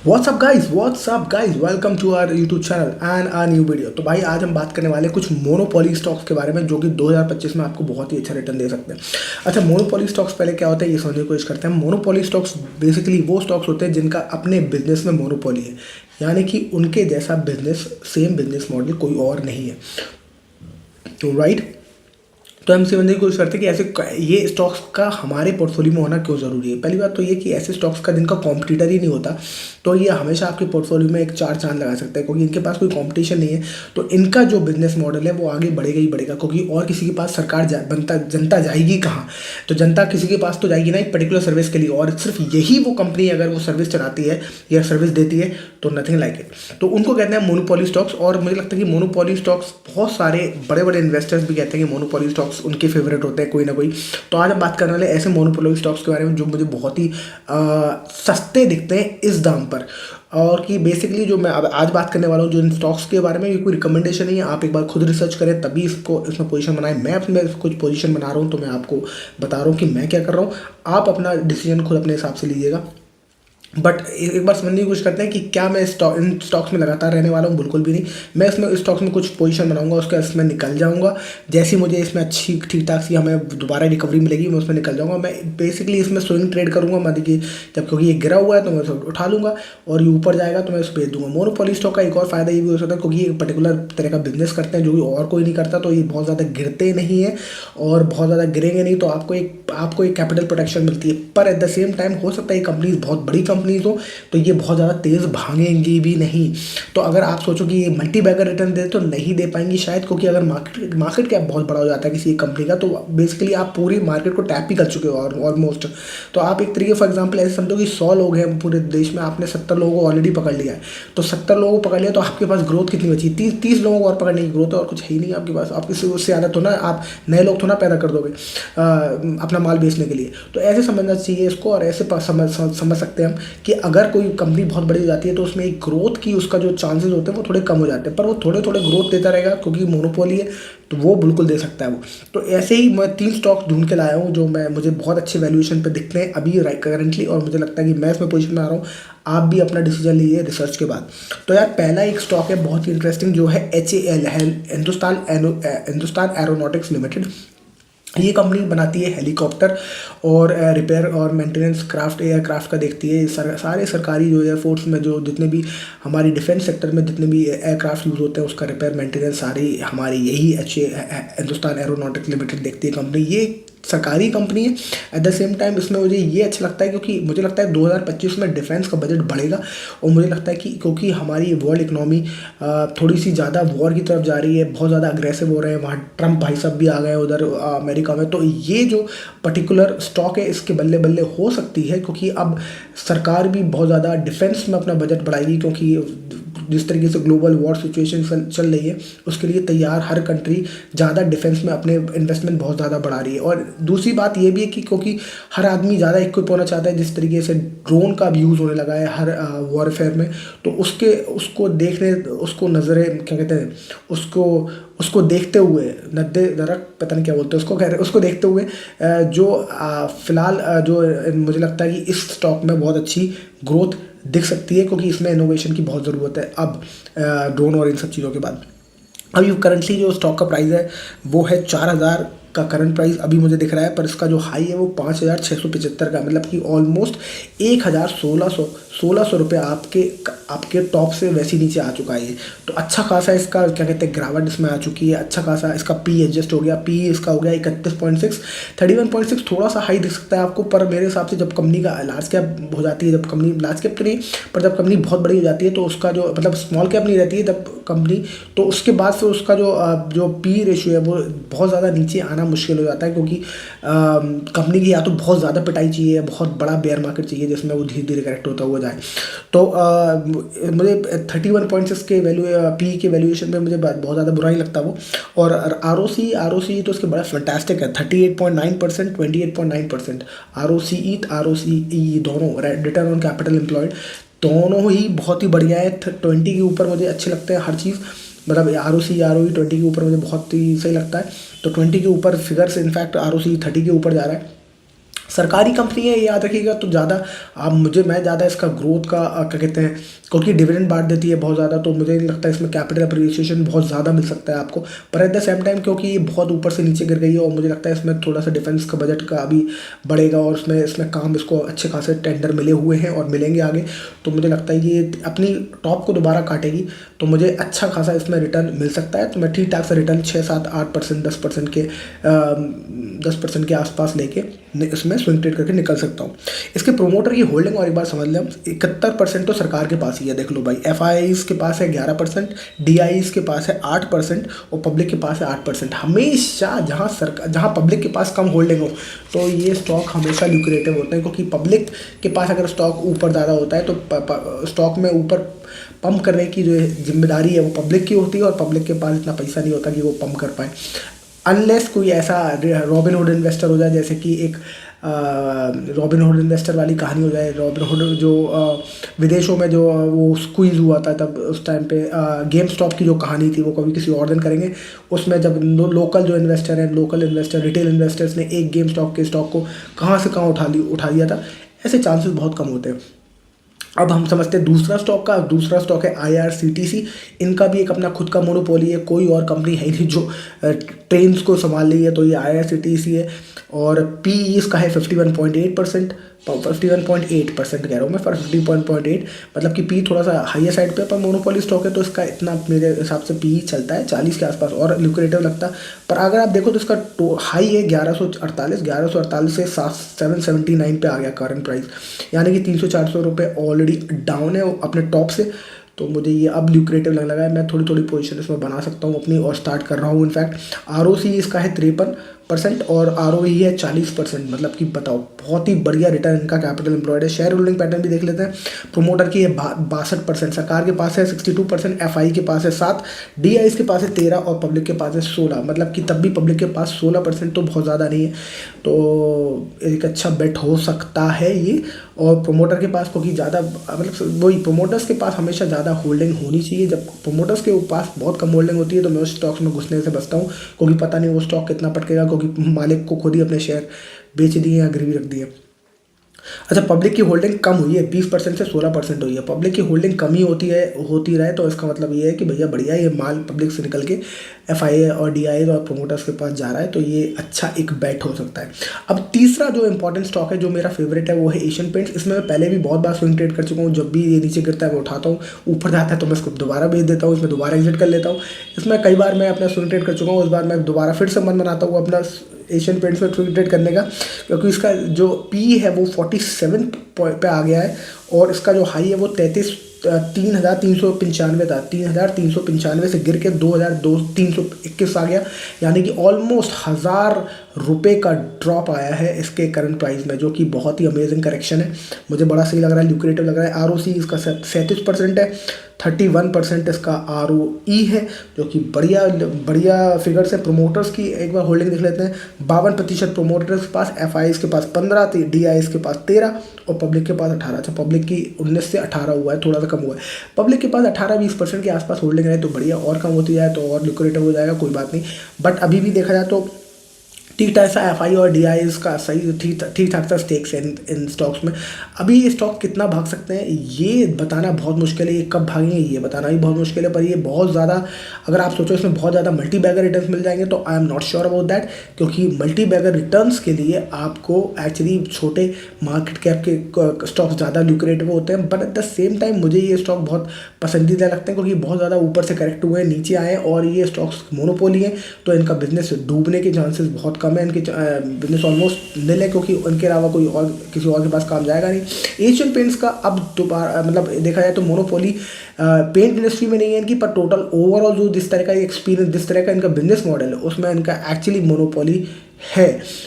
What's up guys, welcome to our YouTube channel and a new video. तो भाई आज हम बात करने वाले हैं कुछ मोनोपोली स्टॉक्स के बारे में जो कि 2025 में आपको बहुत ही अच्छा रिटर्न दे सकते हैं। अच्छा, मोनोपोली स्टॉक्स पहले क्या होता है ये समझने की कोशिश करते हैं। मोनोपोली स्टॉक्स बेसिकली वो स्टॉक्स होते हैं जिनका अपने बिजनेस में मोनोपोली है, यानी कि उनके जैसा बिजनेस, सेम बिजनेस मॉडल कोई और नहीं है। तो राइट, तो हम समझने की कोशिश करते हैं कि ऐसे ये स्टॉक्स का हमारे पोर्टफोलियो में होना क्यों ज़रूरी है। पहली बात तो ये कि ऐसे स्टॉक्स का जिनका कॉम्पिटिटर ही नहीं होता, तो ये हमेशा आपके पोर्टफोलियो में एक चार चांद लगा सकता है, क्योंकि इनके पास कोई कंपटीशन नहीं है। तो इनका जो बिजनेस मॉडल है वो आगे बढ़ेगा ही बढ़ेगा, क्योंकि और किसी के पास जनता जाएगी कहाँ। तो जनता किसी के पास तो जाएगी ना एक पर्टिकुलर सर्विस के लिए, और सिर्फ यही वो कंपनी अगर वो सर्विस चलाती है या सर्विस देती है तो नथिंग लाइक इट। तो उनको कहते हैं मोनोपोली स्टॉक्स। और मुझे लगता है कि मोनोपोली स्टॉक्स बहुत सारे बड़े बड़े इन्वेस्टर्स भी कहते हैं कि मोनोपोली स्टॉक्स उनके फेवरेट होते हैं कोई ना कोई। तो आज हम बात करने वाले ऐसे मोनोपोली स्टॉक्स के बारे में जो मुझे बहुत ही सस्ते दिखते हैं इस दाम पर। और कि बेसिकली जो मैं अब आज बात करने वाला हूँ जो इन स्टॉक्स के बारे में, ये कोई रिकमेंडेशन नहीं है, आप एक बार खुद रिसर्च करें तभी इसमें पोजीशन बनाएं। मैं अपने कुछ पोजीशन बना रहा हूँ तो मैं आपको बता रहा हूँ कि मैं क्या कर रहा हूँ। आप अपना डिसीजन खुद अपने हिसाब से लीजिएगा। बट एक बार समझने की कोशिश करते हैं कि क्या मैं इन स्टॉक्स में लगातार रहने वाला हूँ, बिल्कुल भी नहीं। मैं इसमें स्टॉक्स में कुछ पोजीशन बनाऊंगा, उसके बाद इसमें निकल जाऊंगा। जैसे मुझे इसमें अच्छी ठीक ठाक सी हमें दोबारा रिकवरी मिलेगी, मैं उसमें निकल जाऊंगा। मैं बेसिकली इसमें स्विंग ट्रेड करूंगा। मैं देखिए जब क्योंकि ये गिरा हुआ है तो मैं उसे उठा लूंगा, और ये ऊपर जाएगा तो मैं उसे बेच दूंगा। मोनोपोली स्टॉक का एक और फायदा ये भी हो सकता है क्योंकि ये एक पर्टिकुलर तरह का बिजनेस करते हैं जो कि और कोई नहीं करता, तो ये बहुत ज़्यादा गिरते नहीं है और बहुत ज़्यादा गिरेंगे नहीं, तो आपको एक कैपिटल प्रोटेक्शन मिलती है। पर एट द सेम टाइम हो सकता है ये कंपनीज बहुत बड़ी कंपनीज हो तो ये बहुत ज़्यादा तेज़ भागेंगी भी नहीं। तो अगर आप सोचो कि ये मल्टी बैगर रिटर्न दे तो नहीं दे पाएंगी शायद, क्योंकि अगर मार्केट कैप बहुत बड़ा हो जाता है किसी एक कंपनी का तो बेसिकली आप पूरी मार्केट को टैप ही कर चुके हो ऑलमोस्ट। तो आप एक तरीके फॉर एग्जाम्पल ऐसे समझो कि 100 लोग हैं पूरे देश में, आपने 70 लोगों को ऑलरेडी पकड़ लिया है। तो 70 लोगों को पकड़ लिया तो आपके पास ग्रोथ कितनी बची? 30 लोगों को और पकड़ने की ग्रोथ है, और कुछ है ही नहीं आपके पास। आप किसी उससे ज़्यादा तो ना आप नए लोग तो ना पैदा कर दोगे अपना माल बेचने के लिए। तो ऐसे समझना चाहिए इसको, और ऐसे समझ सकते हैं हम कि अगर कोई कंपनी बहुत बड़ी हो जाती है तो उसमें एक ग्रोथ की उसका जो चांसेस होते हैं वो थोड़े कम हो जाते हैं, पर वो थोड़े थोड़े ग्रोथ देता रहेगा क्योंकि मोनोपोली है तो वो बिल्कुल दे सकता है वो। तो ऐसे ही मैं 3 स्टॉक्स ढूंढ के लाया हूँ जो मुझे बहुत अच्छे वैल्यूएशन पे दिखते हैं अभी करंटली, और मुझे लगता है कि मैं इसमें पोजीशन में आ रहा हूँ। आप भी अपना डिसीजन लीजिए रिसर्च के बाद। तो यार पहला एक स्टॉक है बहुत ही इंटरेस्टिंग जो है HAL है, हिंदुस्तान एरोनॉटिक्स लिमिटेड। ये कंपनी बनाती है हेलीकॉप्टर और रिपेयर और मेंटेनेंस क्राफ्ट एयरक्राफ्ट का देखती है। सारे सरकारी जो एयरफोर्स में जो जितने भी हमारी डिफेंस सेक्टर में जितने भी एयरक्राफ्ट यूज़ होते हैं उसका रिपेयर मेंटेनेंस सारी हमारी यही हिंदुस्तान एरोनॉटिक्स लिमिटेड देखती है कंपनी। ये सरकारी कंपनी है। एट द सेम टाइम इसमें मुझे ये अच्छा लगता है क्योंकि मुझे लगता है 2025 में डिफेंस का बजट बढ़ेगा, और मुझे लगता है कि क्योंकि हमारी वर्ल्ड इकोनॉमी थोड़ी सी ज़्यादा वॉर की तरफ जा रही है, बहुत ज़्यादा अग्रेसिव हो रहे हैं। वहाँ ट्रम्प भाई साहब भी आ गए उधर अमेरिका में, तो ये जो पर्टिकुलर स्टॉक है इसके बल्ले बल्ले हो सकती है, क्योंकि अब सरकार भी बहुत ज़्यादा डिफेंस में अपना बजट बढ़ाएगी, क्योंकि जिस तरीके से ग्लोबल वॉर सिचुएशन चल रही है उसके लिए तैयार हर कंट्री ज़्यादा डिफेंस में अपने इन्वेस्टमेंट बहुत ज़्यादा बढ़ा रही है। और दूसरी बात ये भी है कि क्योंकि हर आदमी ज़्यादा इक्विप होना चाहता है, जिस तरीके से ड्रोन का भी यूज़ होने लगा है हर वॉरफेयर में, तो उसको नज़रें क्या कहते हैं उसको देखते हुए नद्दे दरक पता नहीं क्या बोलते हैं उसको, कह रहे उसको देखते हुए फिलहाल जो मुझे लगता है कि इस स्टॉक में बहुत अच्छी ग्रोथ दिख सकती है, क्योंकि इसमें इनोवेशन की बहुत ज़रूरत है अब ड्रोन और इन सब चीज़ों के बाद। अभी करंटली जो स्टॉक का प्राइस है वो है 4000 का करंट प्राइस अभी मुझे दिख रहा है, पर इसका जो हाई है वो 5675 का, मतलब कि ऑलमोस्ट 1600 रुपये आपके टॉप से वैसे नीचे आ चुका है ये। तो अच्छा खासा इसका क्या कहते हैं गिरावट इसमें आ चुकी है। अच्छा खासा इसका पी एडजस्ट हो गया, पी इसका हो गया 31.6, 31.6 थोड़ा सा हाई दिख सकता है आपको, पर मेरे हिसाब से जब कंपनी का लार्ज कैप हो जाती है, जब कंपनी लार्ज कैप तो नहीं पर जब कंपनी बहुत बड़ी हो जाती है तो उसका जो मतलब स्मॉल कैप नहीं रहती है जब कंपनी, तो उसके बाद से उसका जो पी रेशियो है वो बहुत ज़्यादा नीचे आना मुश्किल हो जाता है, क्योंकि कंपनी की या तो बहुत ज़्यादा पिटाई चाहिए, बहुत बड़ा बेयर मार्केट चाहिए जिसमें वो धीरे धीरे करेक्ट होता हुआ जाए। तो मुझे 31.6 के पी के वैल्यूएशन में मुझे बहुत ज़्यादा बुरा ही लगता वो। और आर तो उसके बड़ा फैंटास्टिक है, 38.9%, 28.9%। ROCE दोनों रिटर्न ऑन कैपिटल एम्प्लॉयड दोनों ही बहुत ही बढ़िया है। 20 के ऊपर मुझे अच्छे लगते हैं हर चीज़, मतलब ROE 20 के ऊपर मुझे बहुत ही सही लगता है। तो 20 के ऊपर फिगर्स, इनफैक्ट ROCE 30 के ऊपर जा रहा है। सरकारी कंपनी है, ये याद रखिएगा। तो ज़्यादा आप मैं ज़्यादा इसका ग्रोथ का क्या कहते हैं, क्योंकि डिविडेंड बांट देती है बहुत ज़्यादा, तो मुझे नहीं लगता इसमें कैपिटल अप्रिसिएशन बहुत ज़्यादा मिल सकता है आपको। पर एट द सेम टाइम क्योंकि ये बहुत ऊपर से नीचे गिर गई है, और मुझे लगता है इसमें थोड़ा सा डिफेंस का बजट का अभी बढ़ेगा, और उसमें इसमें काम इसको अच्छे खासे टेंडर मिले हुए हैं और मिलेंगे आगे। तो मुझे लगता है ये अपनी टॉप को दोबारा काटेगी, तो मुझे अच्छा खासा इसमें रिटर्न मिल सकता है। तो मैं ठीक ठाक सा रिटर्न 6, 7, 8%, 10% के आसपास लेके इसमें स्विंग ट्रेड करके निकल सकता हूँ। इसके प्रोमोटर की होल्डिंग और एक बार समझ लें, 71% तो सरकार के पास ही है। देख लो भाई, एफआईआईज के पास है 11%, डीआईज के पास है 8%, और पब्लिक के पास है 8%। हमेशा जहाँ पब्लिक के पास कम होल्डिंग हो, तो ये स्टॉक हमेशा ल्यूक्रेटिव होते हैं, क्योंकि पब्लिक के पास अगर स्टॉक ऊपर ज़्यादा होता है तो स्टॉक में ऊपर पंप करने की जो जिम्मेदारी है वो पब्लिक की होती है, और पब्लिक के पास इतना पैसा नहीं होता कि वो पंप कर पाए, अनलेस कोई ऐसा रॉबिन हुड इन्वेस्टर हो जाए, जैसे कि एक रॉबिन हुड इन्वेस्टर वाली कहानी हो जाए। रॉबिन हुड जो विदेशों में जो वो स्क्वीज़ हुआ था, तब उस टाइम पे गेम स्टॉप की जो कहानी थी वो कभी किसी और दिन करेंगे। उसमें जब लोकल जो इन्वेस्टर हैं, लोकल इन्वेस्टर, रिटेल इन्वेस्टर्स ने एक गेम स्टॉप के स्टॉक को कहाँ से कहाँ उठा लिया था, ऐसे चांसेस बहुत कम होते हैं। अब हम समझते हैं दूसरा स्टॉक है आईआरसीटीसी। इनका भी एक अपना खुद का मोनोपोली है, कोई और कंपनी है नहीं जो ट्रेन्स को संभाल रही है, तो ये आईआरसीटीसी है। और पी इसका है 51.8%, 51.8% कह रहा हूँ मैं, पर 50.8, मतलब कि पी थोड़ा सा हाइयर साइड पे, पर मोनोपोली स्टॉक है तो इसका इतना मेरे हिसाब से पी चलता है 40 के आसपास, और ल्यूक्रेटिव लगता है। पर अगर आप देखो तो इसका हाई है 1148 से 779 पे आ गया करंट प्राइस, यानी कि 300-400 रुपये ऑलरेडी डाउन है अपने टॉप से। तो मुझे ये अब ल्यूक्रेटिव लगने लगा है, मैं थोड़ी थोड़ी पोजीशन इसमें बना सकता हूँ अपनी, और स्टार्ट कर रहा हूँ। इनफैक्ट आरओसी इसका है 53% और आरओई है 40%, मतलब कि बताओ बहुत ही बढ़िया रिटर्न इनका कैपिटल एम्प्लॉयड है। शेयर होल्डिंग पैटर्न भी देख लेते हैं। प्रोमोटर की है 62%, सरकार के पास है 62%, एफआई के पास है 7, डीआई के पास है 13, और पब्लिक के पास है 16, मतलब कि तब भी पब्लिक के पास 16% तो बहुत ज़्यादा नहीं है, तो एक अच्छा बेट हो सकता है ये। और प्रोमोटर के पास क्योंकि ज़्यादा, मतलब वही प्रोमोटर्स के पास हमेशा ज़्यादा होल्डिंग होनी चाहिए। जब प्रोमोटर्स के पास बहुत कम होल्डिंग होती है तो मैं उस स्टॉक्स में घुसने से बचता हूँ, क्योंकि पता नहीं वो स्टॉक कितना पटकेगा, क्योंकि मालिक को खुद ही अपने शेयर बेच दिए या गिरवी रख दिए। अच्छा, पब्लिक की होल्डिंग कम हुई है, 20% से 16% हुई है। पब्लिक की होल्डिंग कम ही होती रहे तो इसका मतलब ये है कि भैया बढ़िया, ये माल पब्लिक से निकल के एफआईए और डीआई और प्रोमोटर्स के पास जा रहा है, तो ये अच्छा एक बेट हो सकता है। अब तीसरा जो इंपॉर्टेंट स्टॉक है जो मेरा फेवरेट है वो है एशियन पेंट्स। इसमें मैं पहले भी बहुत बार स्विंग ट्रेड कर चुका हूँ। जब भी ये नीचे गिरता है मैं उठाता हूँ, ऊपर जाता है तो मैं इसको दोबारा बेच देता हूँ, इसमें दोबारा एग्जिट कर लेता हूँ। इसमें कई बार मैं अपना स्विंग ट्रेड कर चुका हूँ, इस बार मैं दोबारा फिर से मन बनाता हूँ अपना एशियन पेंट्स में स्विंग ट्रेड करने का, क्योंकि इसका जो पी है वो 47 पे आ गया है, और इसका जो हाई है वो 3,395 था। 3,395 से गिर के 2,321 आ गया, यानी कि ऑलमोस्ट 1,000 रुपये का ड्रॉप आया है इसके करंट प्राइस में, जो कि बहुत ही अमेजिंग करेक्शन है। मुझे बड़ा सही लग रहा है, ल्यूक्रेटिव लग रहा है। आरओसी इसका 37% है, 31% इसका आरओई है, जो कि बढ़िया फिगर्स है। प्रोमोटर्स की एक बार होल्डिंग देख लेते हैं। 52% प्रोमोटर्स के पास, एफआईज के पास 15, डीआईज के पास 13, और पब्लिक के पास 18। अच्छा, पब्लिक की 19 से 18 हुआ है, थोड़ा सा कम हुआ है। पब्लिक के पास 18-20% के आसपास होल्डिंग है तो बढ़िया, और कम होती जाए तो और ल्यूक्रेटिव हो जाएगा, कोई बात नहीं। बट अभी भी देखा जाए तो ठीक ठाक सा एफआई और डीआई का सही ठीक ठाक सा स्टेक्स है इन स्टॉक्स में। अभी ये स्टॉक कितना भाग सकते हैं ये बताना बहुत मुश्किल है, ये कब भागेंगे ये बताना भी बहुत मुश्किल है। पर ये बहुत ज़्यादा, अगर आप सोचो इसमें बहुत ज़्यादा मल्टी बैगर रिटर्न्स मिल जाएंगे तो I am not sure about that, क्योंकि मल्टी बैगर रिटर्न्स के लिए आपको एक्चुअली छोटे मार्केट कैप के स्टॉक्स ज़्यादा ल्यूक्रेटिव होते हैं। But at the same time मुझे ये स्टॉक बहुत पसंदीदा लगते हैं, क्योंकि बहुत ज़्यादा ऊपर से करेक्ट हुए हैं, नीचे आए, और ये स्टॉक्स मोनोपोली हैं, तो इनका बिजनेस डूबने के चांसेस बहुत कम है। इनके बिजनेस ऑलमोस्ट निल है, क्योंकि उनके अलावा कोई और किसी और के पास काम जाएगा नहीं। एशियन पेंट्स का अब दोबारा, मतलब देखा जाए तो मोनोपोली पेंट इंडस्ट्री में नहीं है इनकी, पर टोटल ओवरऑल जो जिस तरह का एक्सपीरियंस, जिस तरह का इनका बिजनेस मॉडल है, उसमें इनका एक्चुअली मोनोपोली है।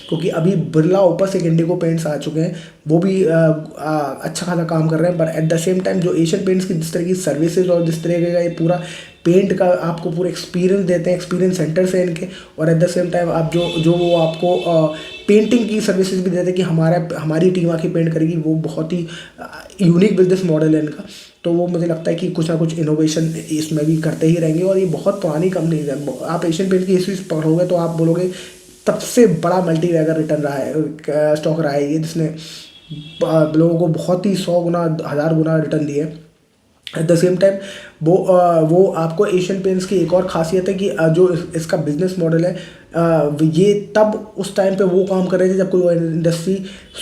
क्योंकि अभी बिरला ओपस एक इंडिगो पेंट्स आ चुके हैं, वो भी अच्छा खासा काम कर रहे हैं। पर एट द सेम टाइम जो एशियन पेंट्स की जिस तरह की सर्विसेज और जिस तरह का ये पूरा पेंट का आपको पूरा एक्सपीरियंस देते हैं, एक्सपीरियंस सेंटर्स हैं इनके, और एट द सेम टाइम आप जो वो आपको पेंटिंग की सर्विसेज भी देते हैं कि हमारी टीम आके पेंट करेगी, वो बहुत ही यूनिक बिजनेस मॉडल है इनका। तो वो मुझे लगता है कि कुछ ना कुछ इनोवेशन इसमें भी करते ही रहेंगे, और ये बहुत पुरानी कंपनी है। आप एशियन पेंट की हिस्ट्री पढ़ोगे तो आप बोलोगे सबसे बड़ा मल्टी बैगर रिटर्न रहा है, स्टॉक रहा है ये, जिसने लोगों को बहुत ही 100 गुना 1000 गुना रिटर्न दिए। एट द सेम टाइम वो आपको एशियन पेंट्स की एक और खासियत है कि जो इसका बिजनेस मॉडल है, ये तब उस टाइम पे वो काम कर रहे थे जब कोई इंडस्ट्री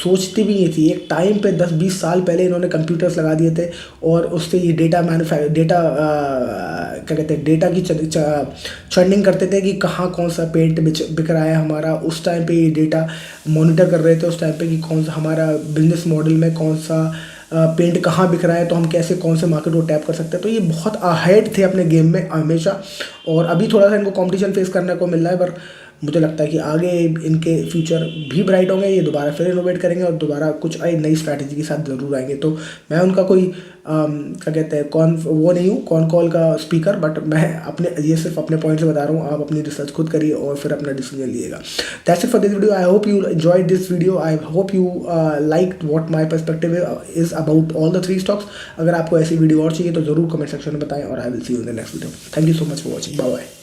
सोचती भी नहीं थी। एक टाइम पे 10-20 साल पहले इन्होंने कंप्यूटर्स लगा दिए थे और उससे ये डेटा क्या कहते हैं, डेटा की चर्निंग करते थे कि कहाँ कौन सा पेंट बिक रहा है हमारा। उस टाइम पे ये डेटा मॉनिटर कर रहे थे उस टाइम पे कि कौन सा हमारा बिजनेस मॉडल में कौन सा पेंट कहाँ बिक रहा है, तो हम कैसे कौन से मार्केट को टैप कर सकते हैं। तो ये बहुत अहेड थे अपने गेम में हमेशा, और अभी थोड़ा सा इनको कंपटीशन फेस करने को मिल रहा है, पर मुझे लगता है कि आगे इनके फ्यूचर भी ब्राइट होंगे। ये दोबारा फिर इनोवेट करेंगे और दोबारा कुछ नई स्ट्रैटेजी के साथ ज़रूर आएंगे। तो मैं उनका कोई क्या कहते हैं वो नहीं हूँ कॉन कॉल का स्पीकर, बट मैं ये सिर्फ अपने पॉइंट से बता रहा हूँ। आप अपनी रिसर्च खुद करिए और फिर अपना डिसीजन लीजिएगा। That's it for this video. I hope you enjoyed this video. I hope you like what my perspective is about all the 3 stocks. अगर आपको ऐसी वीडियो और चाहिए तो ज़रूर कमेंट सेक्शन में बताएं, और I will see you in the next video. Thank you so much for watching. Bye bye.